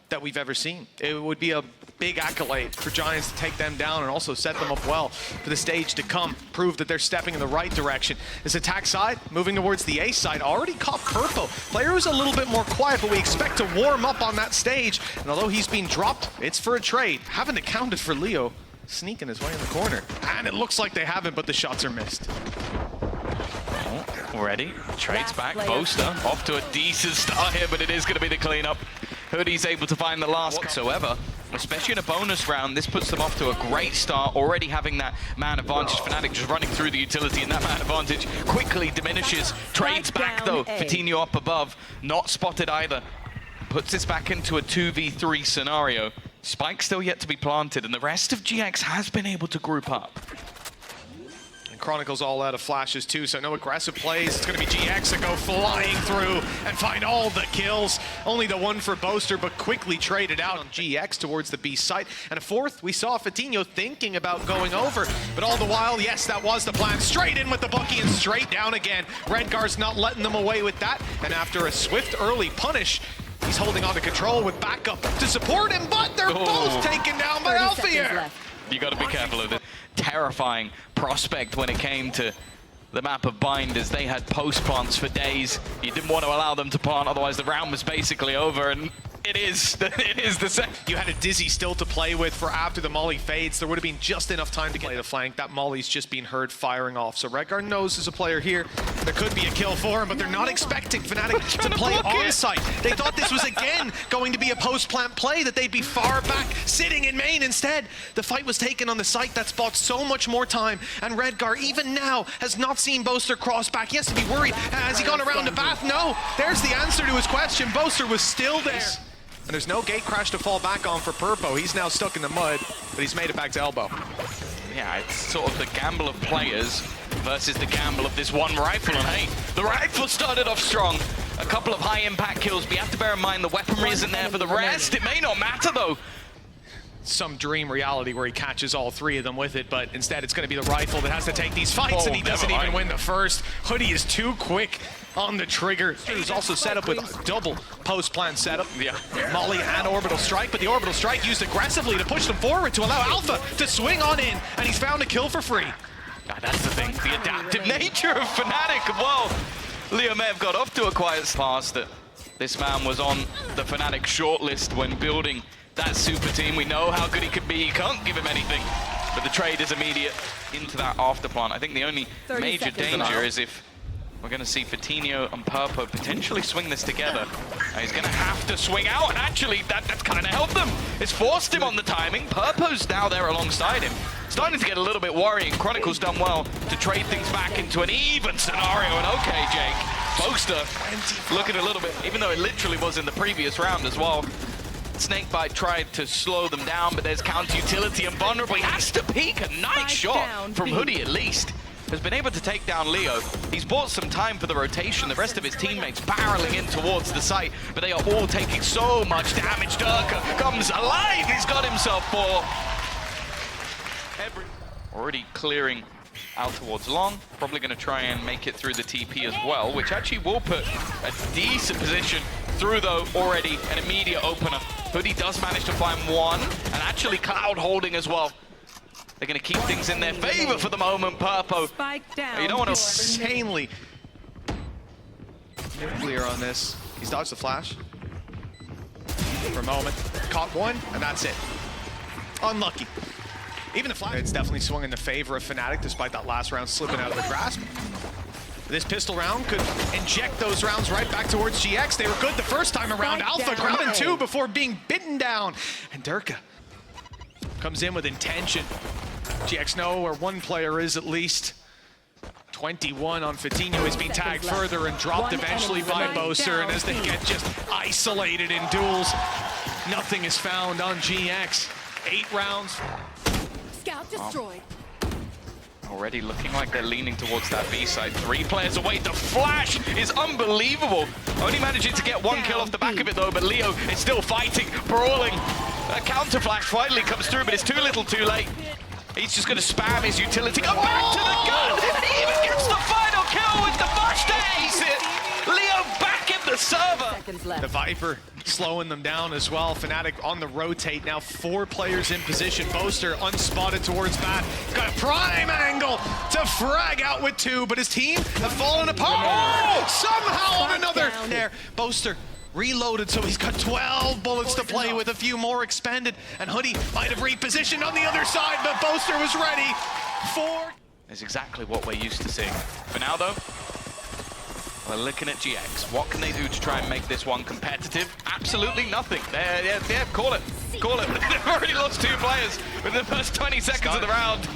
that we've ever seen. It would be a big accolade for Giants to take them down and also set them up well for the stage to come, prove that they're stepping in the right direction. This attack side, moving towards the A side, already caught Purpo. Player who's a little bit more quiet, but we expect to warm up on that stage. And although he's been dropped, it's for a trade. Haven't accounted for Leo sneaking his way in the corner. And it looks like they haven't, but the shots are missed. Already, trades back, Boaster off to a decent start here, but it is going to be the cleanup. Hoodie's able to find the last whatsoever, especially in a bonus round. This puts them off to a great start, already having that man advantage. Fnatic just running through the utility, and that man advantage quickly diminishes. Trades back though, Fatinho up above, not spotted either. Puts this back into a 2v3 scenario. Spike still yet to be planted, and the rest of GX has been able to group up. Chronicles all out of flashes too, so no aggressive plays. It's going to be GX that go flying through and find all the kills. Only the one for Boaster, but quickly traded out on GX towards the B site. And a fourth, we saw Fatinho thinking about going over, but all the while, yes, that was the plan. Straight in with the bookie and straight down again. Redgar's not letting them away with that, and after a swift early punish, he's holding on to control with backup to support him, but they're both taken down by Alfier. You got to be careful of this terrifying prospect when it came to the map of Bind, as they had post plants for days. You didn't want to allow them to plant, otherwise the round was basically over, and it is the same. You had a Dizzy still to play with for after the Molly fades. There would have been just enough time to get the flank. That Molly's just been heard firing off. So Redgar knows there's a player here. There could be a kill for him, but they're not expecting Fnatic to play on site. They thought this was again going to be a post-plant play, that they'd be far back, sitting in main. Instead, the fight was taken on the site. That bought so much more time. And Redgar, even now, has not seen Boaster cross back. He has to be worried. Has he gone around the bath? No. There's the answer to his question. Boaster was still there. And there's no gate crash to fall back on for Purpo. He's now stuck in the mud, but he's made it back to elbow. Yeah, it's sort of the gamble of players versus the gamble of this one rifle. And hey, the rifle started off strong. A couple of high impact kills, but you have to bear in mind the weaponry isn't there for the rest. It may not matter though. Some dream reality where he catches all three of them with it, but instead it's going to be the rifle that has to take these fights, and he doesn't even win the first. Hoodie is too quick on the trigger. He's also set up with a double post-plant setup. Yeah. Molly and Orbital Strike, but the Orbital Strike used aggressively to push them forward to allow Alpha to swing on in, and he's found a kill for free. That's the thing, the adaptive nature of Fnatic. Whoa, Leo may have got off to a quiet pass that this man was on the Fnatic shortlist when building that super team. We know how good he can be. You can't give him anything, but the trade is immediate into that afterplant. I think the only major danger is if we're going to see Fatinho and Purpo potentially swing this together. He's going to have to swing out, and actually that's kind of helped them. It's forced him on the timing. Purpo's now there alongside him. Starting to get a little bit worrying. Chronicle's done well to trade things back into an even scenario, and okay, Jake, Boaster looking a little bit, even though it literally was in the previous round as well. Snakebite tried to slow them down, but there's counter utility and vulnerable. He has to peek. A nice shot from Hoodie at least. Has been able to take down Leo. He's bought some time for the rotation. The rest of his teammates barreling in towards the site, but they are all taking so much damage. Durka comes alive. He's got himself four. Already clearing out towards long. Probably going to try and make it through the TP as well, which actually will put a decent position through, though, already an immediate opener. Hoodie does manage to find one, and actually Cloud holding as well. They're going to keep things in their favor for the moment. Purpo, you don't want to insanely nuclear on this. He's dodged the flash for a moment, caught one, and that's it. Unlucky. Even the flash, it's definitely swung in the favor of Fnatic, despite that last round slipping out of the grasp. This pistol round could inject those rounds right back towards GX. They were good the first time around. Alpha grabbing two before being bitten down. And Durka comes in with intention. GX know where one player is at least. 21 on Fatinho. He's been tagged further and dropped eventually by Boaster. And as they get just isolated in duels, nothing is found on GX. 8 rounds. Scout destroyed. Already looking like they're leaning towards that B side. 3 players away. The flash is unbelievable. Only managing to get 1 kill off the back of it though, but Leo is still fighting, brawling. A counter flash finally comes through, but it's too little too late. He's just going to spam his utility, go back to the gun, and he even gets the final kill with the flash to ace it. Leo back in the server. Seconds The left. Viper slowing them down as well. Fnatic on the rotate now. 4 players in position. Boaster unspotted towards bat. Got a prime angle to frag out with 2, but his team have fallen apart. Oh! Somehow on another there. Boaster reloaded, so he's got 12 bullets to play with, a few more expended. And Hoodie might have repositioned on the other side, but Boaster was ready for... Is exactly what we're used to seeing. For now, though, we're looking at GX. What can they do to try and make this one competitive? Absolutely nothing. Yeah, call it. Call it. They've already lost 2 players within the first 20 seconds of the round.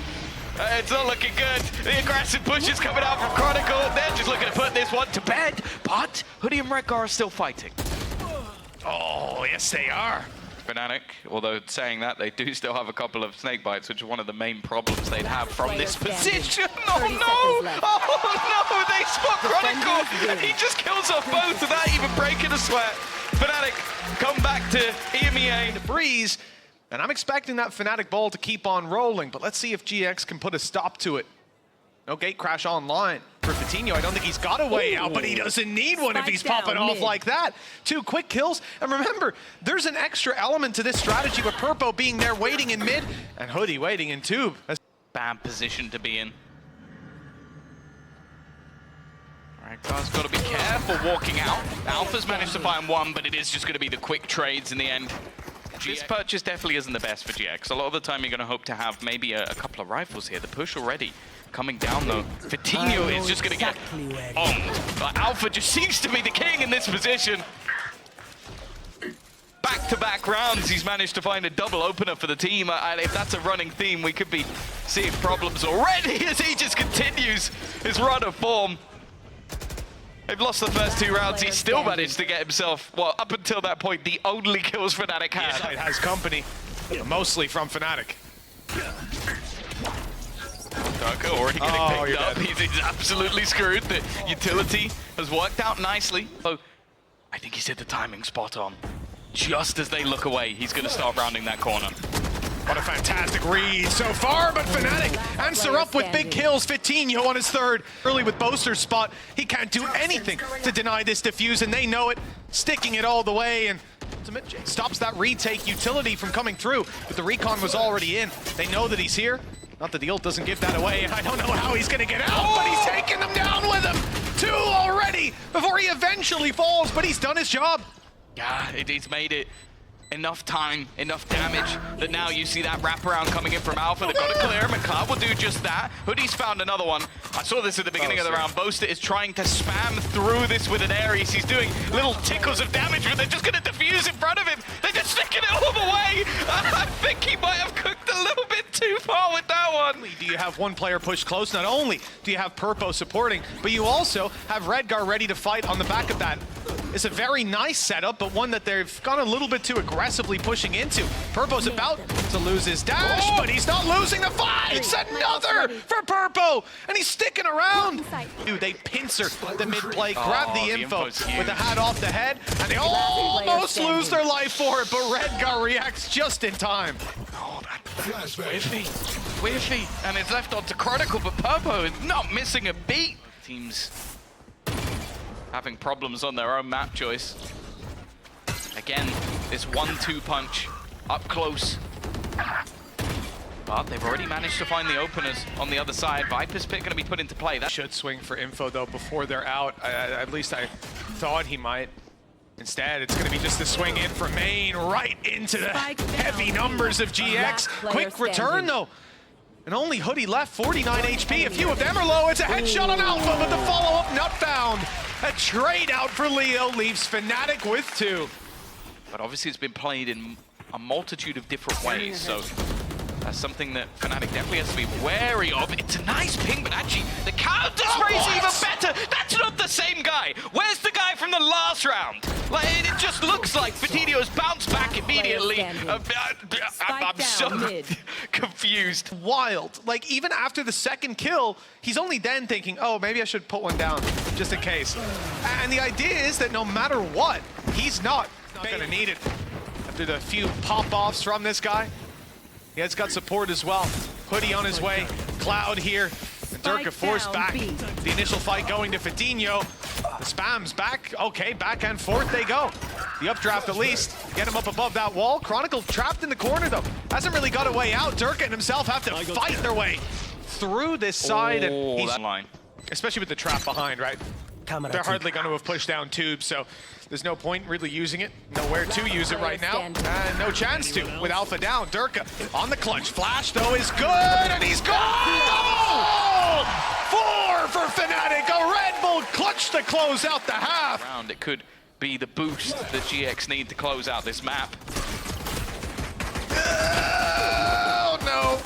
It's not looking good. The aggressive push is coming out from Chronicle. They're just looking to put this one to bed. But Hoodie and Redgar are still fighting. Oh, yes they are. Fnatic, although saying that, they do still have a couple of snake bites, which is one of the main problems they'd have from this position. Oh no! Oh no! They spot Chronicle! And he just kills off both without even breaking a sweat. Fnatic come back to EMEA. The breeze, and I'm expecting that Fnatic ball to keep on rolling, but let's see if GX can put a stop to it. No gate crash online for Coutinho. I don't think he's got a way out, but he doesn't need one if he's popping off like that. 2 quick kills, and remember, there's an extra element to this strategy with Purpo being there waiting in mid, and Hoodie waiting in tube. Bad position to be in. Alright, guys, got to be careful walking out. Alpha's managed to find 1, but it is just going to be the quick trades in the end. This purchase definitely isn't the best for GX. A lot of the time you're going to hope to have maybe a couple of rifles here. The push already coming down though. Coutinho is just going to get but Alpha just seems to be the king in this position. Back-to-back rounds, he's managed to find a double opener for the team. And if that's a running theme, we could be seeing problems already as he just continues his run of form. They've lost the first 2 rounds. He still managed to get himself, well, up until that point, the only kills Fnatic had. It has company, mostly from Fnatic. Darko already getting picked up. Dead. He's absolutely screwed. The utility has worked out nicely. So I think he's hit the timing spot on. Just as they look away, he's going to start rounding that corner. What a fantastic read so far, but Fnatic answer up with big kills. Coutinho on his 3rd. Early with Boaster's spot, he can't do anything to deny this defuse, and they know it. Sticking it all the way, and stops that retake utility from coming through, but the recon was already in. They know that he's here. Not that the ult doesn't give that away, and I don't know how he's gonna get out, but he's taking them down with him. 2 already before he eventually falls, but he's done his job. Yeah, he's made it. Enough time, enough damage, that now you see that wraparound coming in from Alpha. They've got to clear him. McLeod will do just that. Hoodie's found another one. I saw this at the beginning of the round. Boaster is trying to spam through this with an Ares. He's doing little tickles of damage, but they're just going to defuse in front of him. They're just sticking it all the way. I think he might have cooked a little bit too far with that one. Do you have one player pushed close? Not only do you have Purpo supporting, but you also have Redgar ready to fight on the back of that. It's a very nice setup, but one that they've gone a little bit too aggressively pushing into. Purpo's about to lose his dash, but he's not losing the fight. It's another for Purpo, and he's sticking around. Dude, they pincer the mid play, grab the info with the hat off the head, and they almost lose their life for it, but Redgar reacts just in time. Oh, that whiffy. And it's left on to Chronicle, but Purpo is not missing a beat. Teams having problems on their own map choice. Again, this 1-2 punch up close. But they've already managed to find the openers on the other side. Viper's pick going to be put into play. That should swing for info though before they're out. At least I thought he might. Instead, it's going to be just the swing in from main, right into the heavy numbers of GX. Quick return though. And only Hoodie left, 49 HP. A few of them are low. It's a headshot on Alpha, but the follow-up not found. A trade out for Leo leaves Fnatic with 2. But obviously it's been played in a multitude of different ways, so that's something that Fnatic definitely has to be wary of. It's a nice ping, but actually the counter spray's even better. That's not the same guy. Where's the guy from the last round? Like, it just looks like Coutinho's bounced back immediately. I'm so confused. Wild. Like, even after the 2nd kill, he's only then thinking, oh, maybe I should put one down, just in case. And the idea is that no matter what, he's not gonna need it. After the few pop-offs from this guy, he has got support as well. Hoodie on his way, Cloud here, and Durka forced back. The initial fight going to Coutinho. The spam's back. Okay, back and forth they go. The updraft at least. Get him up above that wall. Chronicle trapped in the corner though. Hasn't really got a way out. Durka and himself have to fight their way through this side. And he's, that line. especially with the trap behind, right? They're hardly going to have pushed down tubes, so there's no point really using it. Nowhere to use it right now. And no chance to with Alpha down. Durka on the clutch. Flash, though, is good, and he's gone! Double! 4 for Fnatic. A Red Bull clutch to close out the half. It could be the boost that GX need to close out this map. Oh, no.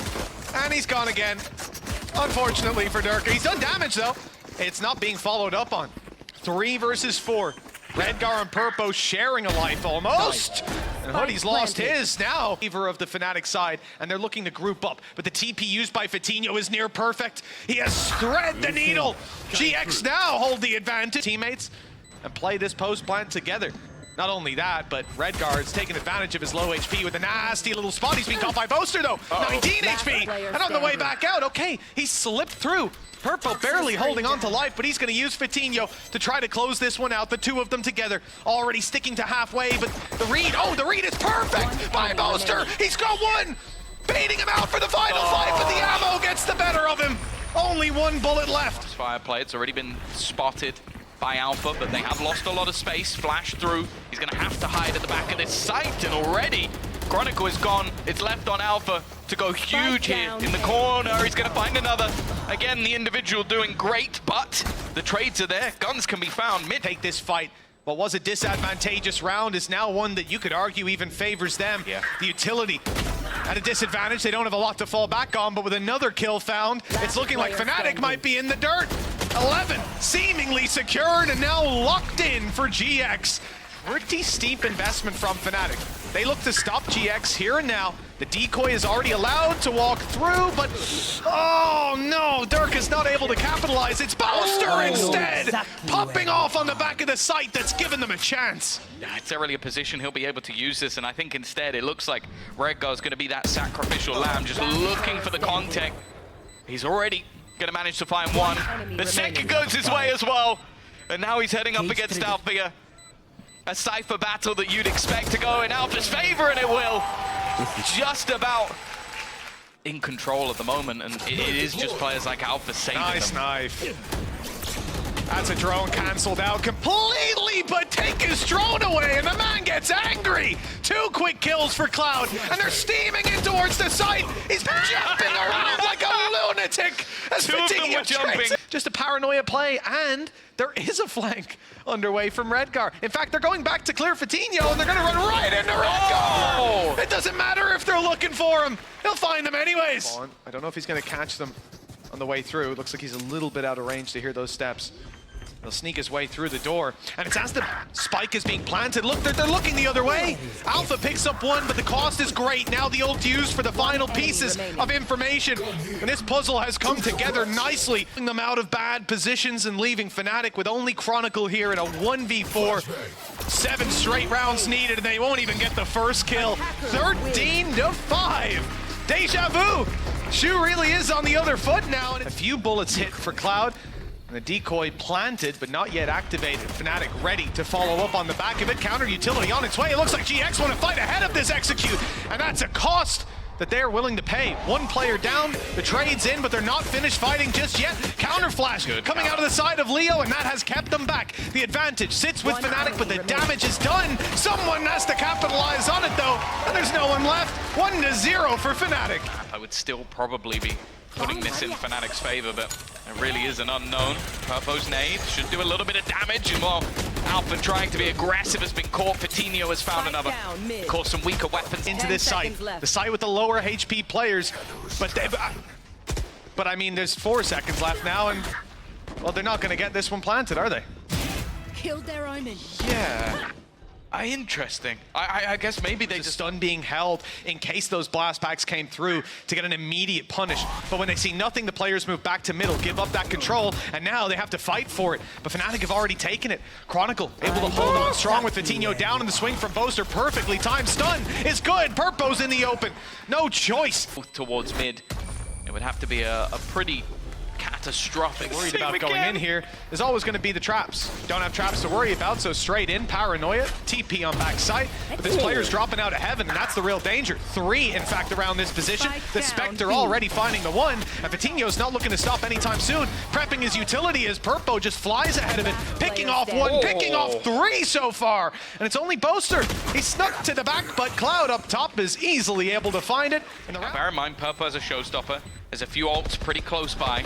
And he's gone again. Unfortunately for Durka. He's done damage, though. It's not being followed up on. 3 versus 4. Redgar and Purpo sharing a life almost. And Hoodie's lost his now. Favor of the Fnatic side, and they're looking to group up. But the TP used by Fatinho is near perfect. He has thread the needle. GX now hold the advantage. Teammates and play this post plant together. Not only that, but Redguard's taking advantage of his low HP with a nasty little spot. He's being caught by Boaster though. 19 HP, and on the way back out, okay, he slipped through. Purpo barely holding on to life, but he's going to use Fatinho to try to close this one out. The two of them together, already sticking to halfway, but the read, the read is perfect by Boaster. He's got one, baiting him out for the final fight, but the ammo gets the better of him. Only 1 bullet left. Fire play, it's already been spotted by Alpha, but they have lost a lot of space. Flash through. He's going to have to hide at the back of this site, and already Chronicle is gone. It's left on Alpha to go huge here in the corner. He's going to find another. Again, the individual doing great, but the trades are there. Guns can be found mid. Take this fight. What was a disadvantageous round is now one that you could argue even favors them. Yeah. The utility at a disadvantage. They don't have a lot to fall back on, but with another kill found, it's looking like Fnatic might be in the dirt. 11 seemingly secured and now locked in for GX. Pretty steep investment from Fnatic. They look to stop GX here and now. The decoy is already allowed to walk through, but oh no, Dirk is not able to capitalize. It's Boaster instead, popping off on the back of the site that's given them a chance. It's really a position he'll be able to use this, and I think instead it looks like Redgar's going to be that sacrificial lamb, just looking for the contact. He's already going to manage to find one. The second goes his way as well, and now he's heading up against Alpha. A Cypher battle that you'd expect to go in Alpha's favor, and it will. Just about in control at the moment, and it is just players like Alpha saving them. Nice knife. That's a drone cancelled out completely, but take his drone away, and the man gets angry. 2 quick kills for Cloud, and they're steaming in towards the site. He's jumping around like a lunatic as Fatinho jumping. Just a paranoia play, and there is a flank underway from Redgar. In fact, they're going back to clear Fatinho, and they're going to run right into Redgar. It doesn't matter if they're looking for him. He'll find them anyways. I don't know if he's going to catch them on the way through. It looks like he's a little bit out of range to hear those steps. He'll sneak his way through the door, and it's as the spike is being planted. Look, they're looking the other way. Alpha picks up one, but the cost is great. Now the ult used for the final pieces of information, and this puzzle has come together nicely. Pulling them out of bad positions and leaving Fnatic with only Chronicle here in a 1v4. 7 straight rounds needed, and they won't even get the first kill. 13-5. Deja vu. Shu really is on the other foot now. And a few bullets hit for Cloud. And the decoy planted, but not yet activated. Fnatic ready to follow up on the back of it. Counter utility on its way. It looks like GX want to fight ahead of this execute. And that's a cost that they're willing to pay. 1 player down, the trade's in, but they're not finished fighting just yet. Counter flash coming out of the side of Leo, and that has kept them back. The advantage sits with Fnatic, but the damage is done. Someone has to capitalize on it though, and there's no one left. 1-0 for Fnatic. I would still probably be putting this in Fnatic's favor, but it really is an unknown. Purpo's nade should do a little bit of damage, and while Alpha trying to be aggressive has been caught, Fatinho has found another. Of course, some weaker weapons into this site. The site with the lower HP players, but I mean, there's 4 seconds left now, and well, they're not going to get this one planted, are they? Killed their omen. Yeah. Interesting. I guess maybe they just stun being held in case those blast packs came through to get an immediate punish. But when they see nothing, the players move back to middle, give up that control, and now they have to fight for it. But Fnatic have already taken it. Chronicle able to hold on strong with Fatinho down, in the swing from Boaster. Perfectly timed stun is good. Purpo's in the open. No choice. Towards mid. It would have to be a pretty catastrophic. Worried about going in here. There's always going to be the traps. Don't have traps to worry about, so straight in, Paranoia, TP on backside. But this player's dropping out of heaven, and that's the real danger. 3, in fact, around this position. The Spectre already finding the 1, and Patino's not looking to stop anytime soon. Prepping his utility as Purpo just flies ahead of it, picking off 1, picking off 3 so far. And it's only Boaster. He snuck to the back, but Cloud up top is easily able to find it. Bear in mind, Purpo as a showstopper. There's a few ults pretty close by.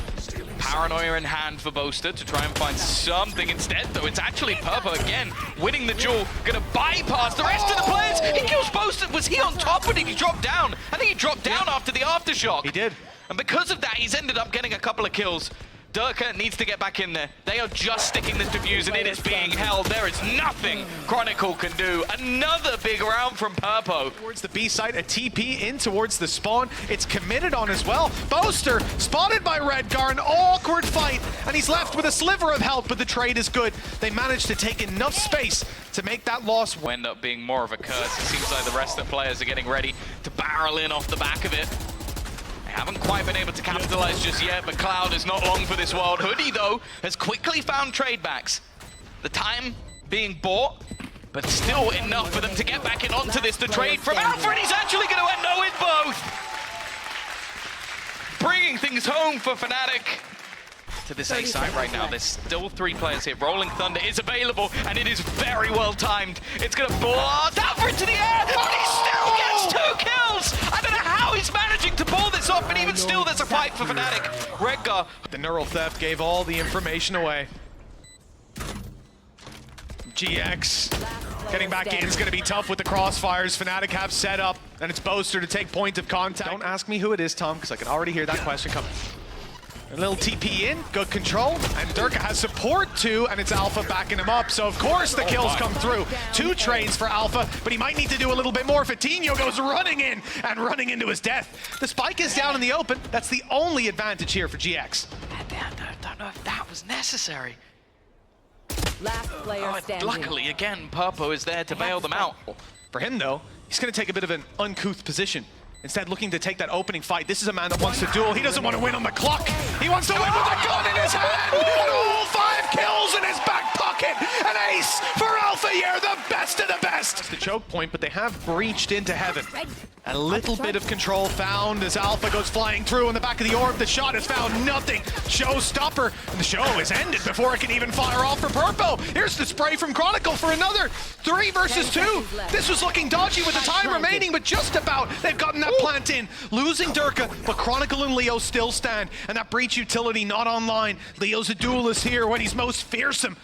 Paranoia in hand for Boaster to try and find something instead, though it's actually Purpo again, winning the duel, gonna bypass the rest of the players. He kills Boaster. Was he on top or did he drop down? I think he dropped down after the aftershock. He did. And because of that, he's ended up getting a couple of kills. Durka needs to get back in there. They are just sticking this defuse and it is being held. There is nothing Chronicle can do. Another big round from Purpo. Towards the B site, a TP in towards the spawn. It's committed on as well. Boaster spotted by Redgar, an awkward fight, and he's left with a sliver of health, but the trade is good. They managed to take enough space to make that loss. Will end up being more of a curse. It seems like the rest of the players are getting ready to barrel in off the back of it. Haven't quite been able to capitalize just yet, but Cloud is not long for this world. Hoodie, though, has quickly found trade backs. The time being bought, but still enough for them to get back in onto this. The trade from Alpha, and he's actually going to end up with both. Bringing things home for Fnatic. To this A side right now, there's still 3 players here. Rolling Thunder is available, and it is very well timed. It's going to blast Alpha into the air, and he still gets 2 kills! I don't know how he's managing to pull this off, but even still, there's a fight for Fnatic. Redgar. The neural theft gave all the information away. GX getting back in is going to be tough with the crossfires. Fnatic have set up, and it's Boaster to take point of contact. Don't ask me who it is, Tom, because I can already hear that question coming. A little TP in, good control, and Durka has support too, and it's Alpha backing him up, so of course the kills come through. 2 trades for Alpha, but he might need to do a little bit more. Fatino goes running in, and running into his death. The spike is down in the open. That's the only advantage here for GX. I don't know if that was necessary. Last player standing. Luckily, again, Purpo is there to bail them out. For him, though, he's going to take a bit of an uncouth position. Instead, looking to take that opening fight. This is a man that wants to duel. He doesn't want to win on the clock. He wants to win with a gun in his hand. And all 5 kills in his back pocket. An ace for Alpha Year, the best of the best. It's the choke point, but they have breached into heaven. A little bit of control found as Alpha goes flying through in the back of the orb. The shot has found nothing. Showstopper. And the show is ended before it can even fire off for Purpo. Here's the spray from Chronicle for another 3 versus 2. This was looking dodgy with the time remaining, but just about they've gotten that plant in. Losing Durka, but Chronicle and Leo still stand. And that breach utility not online. Leo's a duelist here when he's most fearsome.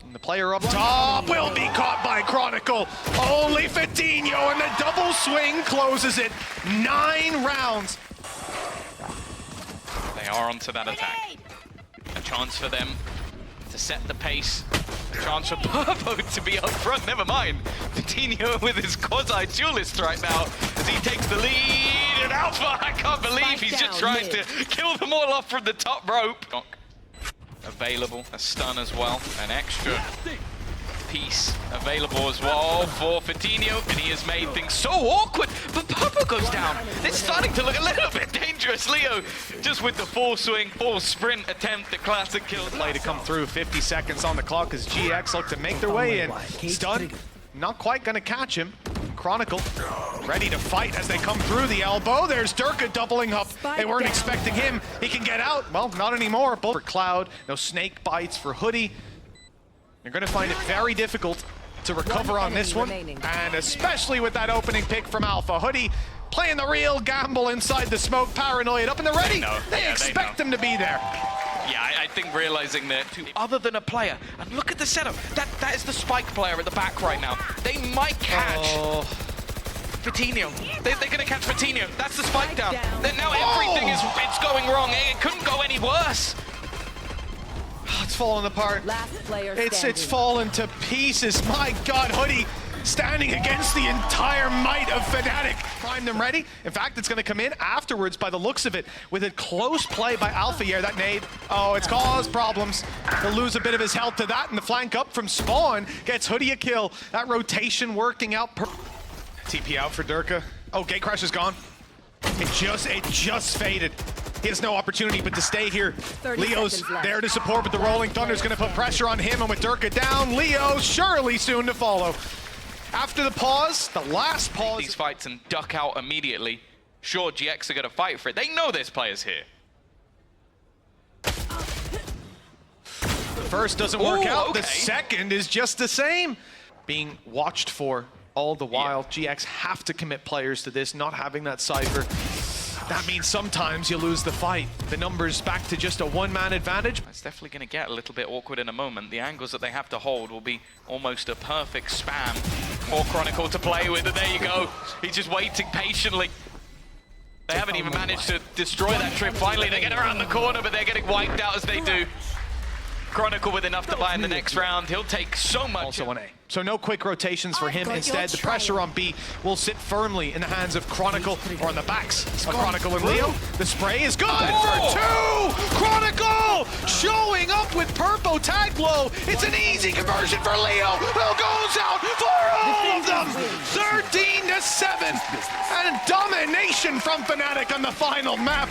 And the player up top will be caught by Chronicle. Only Fatino, and the double swing closes it. 9 rounds. They are onto that attack. A chance for them to set the pace. A chance for Purpo to be up front. Never mind. Fatino with his quasi-duelist right now as he takes the lead. And Alpha, I can't believe he's just trying to kill them all off from the top rope. Available, a stun as well, an extra piece available as well for Fatino, and he has made things so awkward, but Purpo goes down. It's starting to look a little bit dangerous. Leo just with the full swing, full sprint attempt at classic kill. Play to come through, 50 seconds on the clock as GX look to make their way in. Stun, not quite gonna catch him. Chronicle ready to fight as they come through the elbow. There's Durka doubling up. They weren't expecting him. He can get out. Well, not anymore. Both for Cloud, no snake bites for Hoodie. You're going to find it very difficult to recover on this one, and especially with that opening pick from Alpha. Hoodie playing the real gamble inside the smoke, paranoid up in the ready. They expect him to be there. Yeah, I think realizing that other than a player, and look at the setup, that is the spike player at the back right now. They might catch Fatino. They're going to catch Fatino. That's the spike down. Now everything is going wrong. It couldn't go any worse. It's falling apart. It's fallen to pieces. My God, Hoodie standing against the entire might of Fnatic. Prime them ready. In fact, it's going to come in afterwards by the looks of it with a close play by Alpha Year. That nade, it's caused problems. He'll lose a bit of his health to that, and the flank up from Spawn gets Hoodie a kill. That rotation working out. TP out for Durka. Oh, Gatecrash is gone. It just faded. He has no opportunity but to stay here. 30 Leo's seconds left. there to support, but the Rolling Thunder's going to put pressure on him, and with Durka down, Leo surely soon to follow. After the pause, the last pause. These fights and duck out immediately. Sure, GX are going to fight for it. They know there's players here. The first doesn't work out. Okay. The second is just the same. Being watched for all the while. GX have to commit players to this, not having that Cypher. That means sometimes you lose the fight. The numbers back to just a one-man advantage. It's definitely going to get a little bit awkward in a moment. The angles that they have to hold will be almost a perfect spam for Chronicle to play with. And there you go. He's just waiting patiently. They haven't even managed to destroy that trip. Finally, they get around the corner, but they're getting wiped out as they do. Chronicle with enough to buy in the next round. He'll take so much. Also on A. So no quick rotations for him. Instead, the pressure on B will sit firmly in the hands of Chronicle, or on the backs of Chronicle and Leo. The spray is good for two! Chronicle showing up with Purpo tag blow. It's an easy conversion for Leo, who goes out for all of them! 13-7, and domination from Fnatic on the final map.